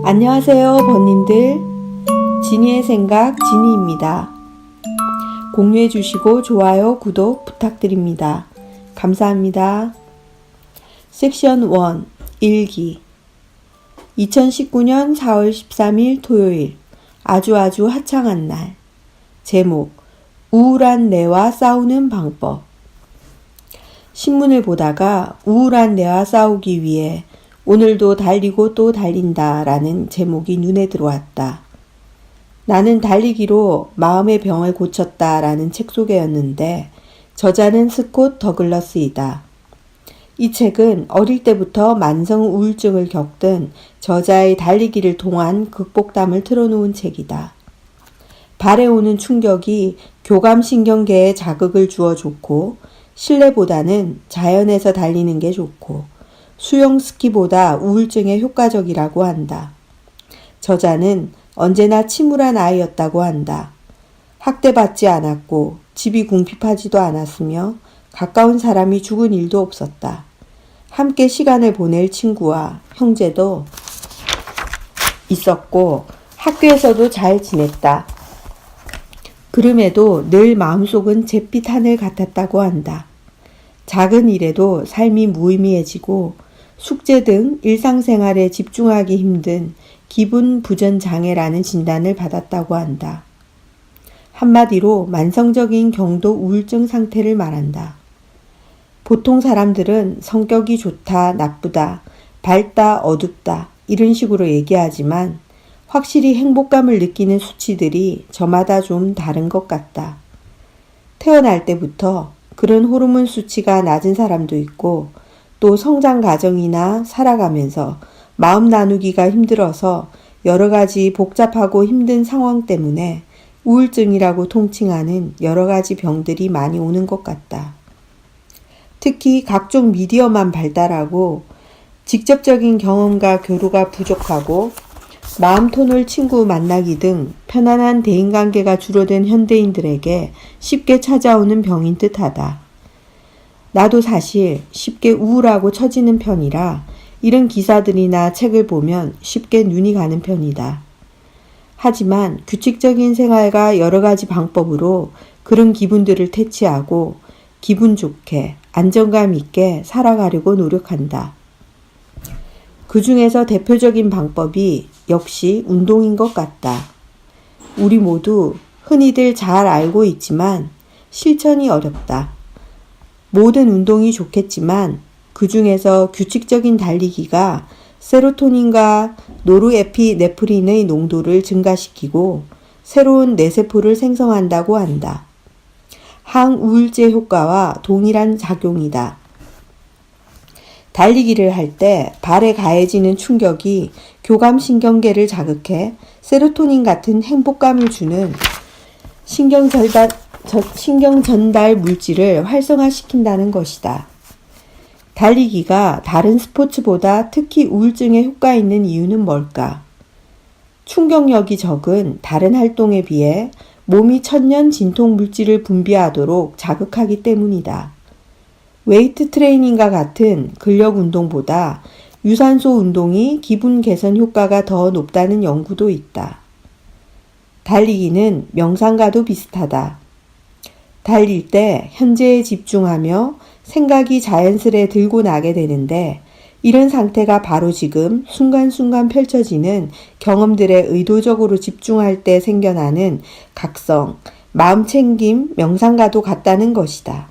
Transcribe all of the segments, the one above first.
안녕하세요, 번님들. 지니의 생각, 지니입니다. 공유해 주시고 좋아요, 구독 부탁드립니다. 감사합니다. 섹션 1, 일기 2019년 4월 13일 토요일 아주 화창한 날. 제목, 우울한 내와 싸우는 방법. 신문을 보다가 우울한 내와 싸우기 위해 오늘도 달리고 또 달린다 라는 제목이 눈에 들어왔다. 나는 달리기로 마음의 병을 고쳤다 라는 책 소개였는데 저자는 스콧 더글러스이다. 이 책은 어릴 때부터 만성 우울증을 겪던 저자의 달리기를 통한 극복담을 틀어놓은 책이다. 발에 오는 충격이 교감신경계에 자극을 주어 좋고 실내보다는 자연에서 달리는 게 좋고 수영 스키보다 우울증에 효과적이라고 한다. 저자는 언제나 침울한 아이였다고 한다. 학대받지 않았고 집이 궁핍하지도 않았으며 가까운 사람이 죽은 일도 없었다. 함께 시간을 보낼 친구와 형제도 있었고 학교에서도 잘 지냈다. 그럼에도 늘 마음속은 잿빛 하늘 같았다고 한다. 작은 일에도 삶이 무의미해지고 숙제 등 일상생활에 집중하기 힘든 기분 부전 장애라는 진단을 받았다고 한다. 한마디로 만성적인 경도 우울증 상태를 말한다. 보통 사람들은 성격이 좋다, 나쁘다, 밝다, 어둡다 이런 식으로 얘기하지만 확실히 행복감을 느끼는 수치들이 저마다 좀 다른 것 같다. 태어날 때부터 그런 호르몬 수치가 낮은 사람도 있고 또 성장 과정이나 살아가면서 마음 나누기가 힘들어서 여러 가지 복잡하고 힘든 상황 때문에 우울증이라고 통칭하는 여러 가지 병들이 많이 오는 것 같다. 특히 각종 미디어만 발달하고 직접적인 경험과 교류가 부족하고 마음 터놓을 친구 만나기 등 편안한 대인관계가 줄어든 현대인들에게 쉽게 찾아오는 병인 듯하다. 나도 사실 쉽게 우울하고 처지는 편이라 이런 기사들이나 책을 보면 쉽게 눈이 가는 편이다. 하지만 규칙적인 생활과 여러 가지 방법으로 그런 기분들을 퇴치하고 기분 좋게 안정감 있게 살아가려고 노력한다. 그 중에서 대표적인 방법이 역시 운동인 것 같다. 우리 모두 흔히들 잘 알고 있지만 실천이 어렵다. 모든 운동이 좋겠지만 그 중에서 규칙적인 달리기가 세로토닌과 노르에피네프린의 농도를 증가시키고 새로운 뇌세포를 생성한다고 한다. 항우울제 효과와 동일한 작용이다. 달리기를 할 때 발에 가해지는 충격이 교감신경계를 자극해 세로토닌 같은 행복감을 주는 신경전달 물질을 활성화시킨다는 것이다. 달리기가 다른 스포츠보다 특히 우울증에 효과 있는 이유는 뭘까? 충격력이 적은 다른 활동에 비해 몸이 천년 진통 물질을 분비하도록 자극하기 때문이다. 웨이트 트레이닝과 같은 근력 운동보다 유산소 운동이 기분 개선 효과가 더 높다는 연구도 있다. 달리기는 명상과도 비슷하다. 달릴 때 현재에 집중하며 생각이 자연스레 들고 나게 되는데 이런 상태가 바로 지금 순간순간 펼쳐지는 경험들에 의도적으로 집중할 때 생겨나는 각성, 마음챙김, 명상과도 같다는 것이다.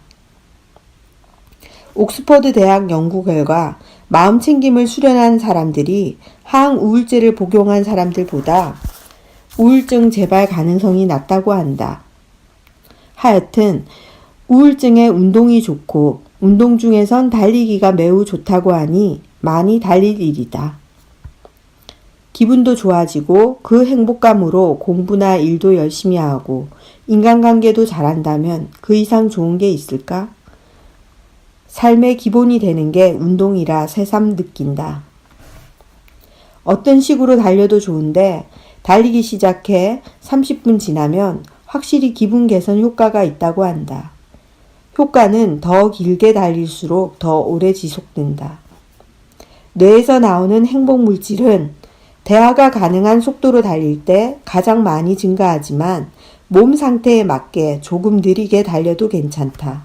옥스퍼드 대학 연구 결과 마음챙김을 수련한 사람들이 항우울제를 복용한 사람들보다 우울증 재발 가능성이 낮다고 한다. 하여튼 우울증에 운동이 좋고 운동 중에선 달리기가 매우 좋다고 하니 많이 달릴 일이다. 기분도 좋아지고 그 행복감으로 공부나 일도 열심히 하고 인간관계도 잘한다면 그 이상 좋은 게 있을까? 삶의 기본이 되는 게 운동이라 새삼 느낀다. 어떤 식으로 달려도 좋은데 달리기 시작해 30분 지나면 확실히 기분 개선 효과가 있다고 한다. 효과는 더 길게 달릴수록 더 오래 지속된다. 뇌에서 나오는 행복물질은 대화가 가능한 속도로 달릴 때 가장 많이 증가하지만 몸 상태에 맞게 조금 느리게 달려도 괜찮다.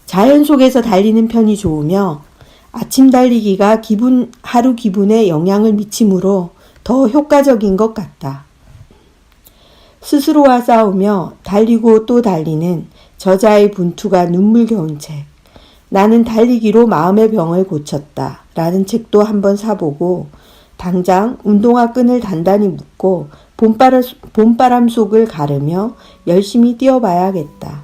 자연 속에서 달리는 편이 좋으며 아침 달리기가 하루 기분에 영향을 미치므로 더 효과적인 것 같다. 스스로와 싸우며 달리고 또 달리는 저자의 분투가 눈물겨운 책. 나는 달리기로 마음의 병을 고쳤다. 라는 책도 한번 사보고 당장 운동화 끈을 단단히 묶고 봄바람 속을 가르며 열심히 뛰어봐야겠다.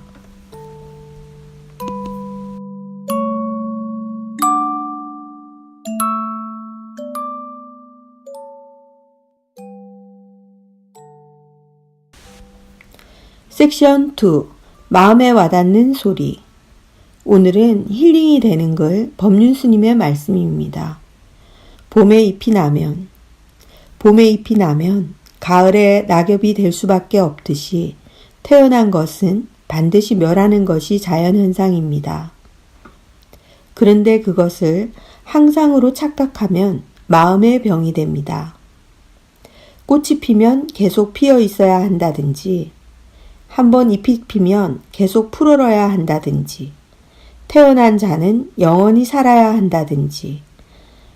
섹션 2. 마음에 와닿는 소리. 오늘은 힐링이 되는 글 법륜스님의 말씀입니다. 봄에 잎이 나면 가을에 낙엽이 될 수밖에 없듯이 태어난 것은 반드시 멸하는 것이 자연현상입니다. 그런데 그것을 항상으로 착각하면 마음의 병이 됩니다. 꽃이 피면 계속 피어 있어야 한다든지 한번 잎이 피면 계속 푸르러야 한다든지 태어난 자는 영원히 살아야 한다든지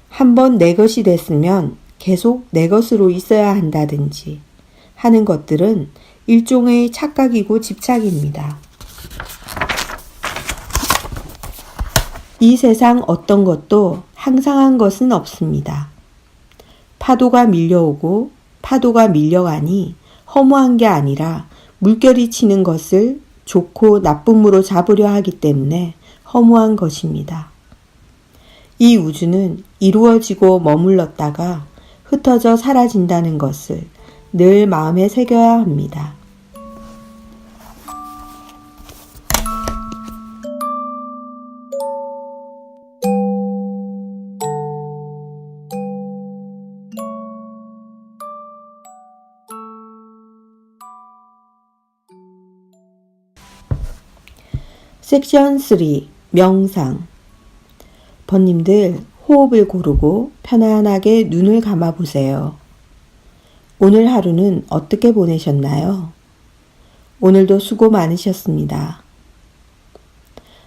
한번 내 것이 됐으면 계속 내 것으로 있어야 한다든지 하는 것들은 일종의 착각이고 집착입니다. 이 세상 어떤 것도 항상한 것은 없습니다. 파도가 밀려오고 파도가 밀려가니 허무한 게 아니라 물결이 치는 것을 좋고 나쁨으로 잡으려 하기 때문에 허무한 것입니다. 이 우주는 이루어지고 머물렀다가 흩어져 사라진다는 것을 늘 마음에 새겨야 합니다. 섹션 3. 명상. 번님들 호흡을 고르고 편안하게 눈을 감아보세요. 오늘 하루는 어떻게 보내셨나요? 오늘도 수고 많으셨습니다.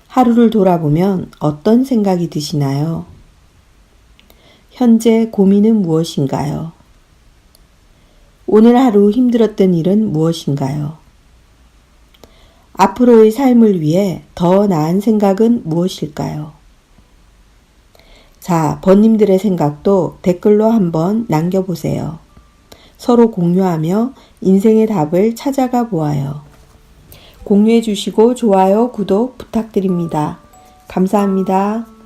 하루를 돌아보면 어떤 생각이 드시나요? 현재 고민은 무엇인가요? 오늘 하루 힘들었던 일은 무엇인가요? 앞으로의 삶을 위해 더 나은 생각은 무엇일까요? 자, 번님들의 생각도 댓글로 한번 남겨보세요. 서로 공유하며 인생의 답을 찾아가 보아요. 공유해 주시고 좋아요, 구독 부탁드립니다. 감사합니다.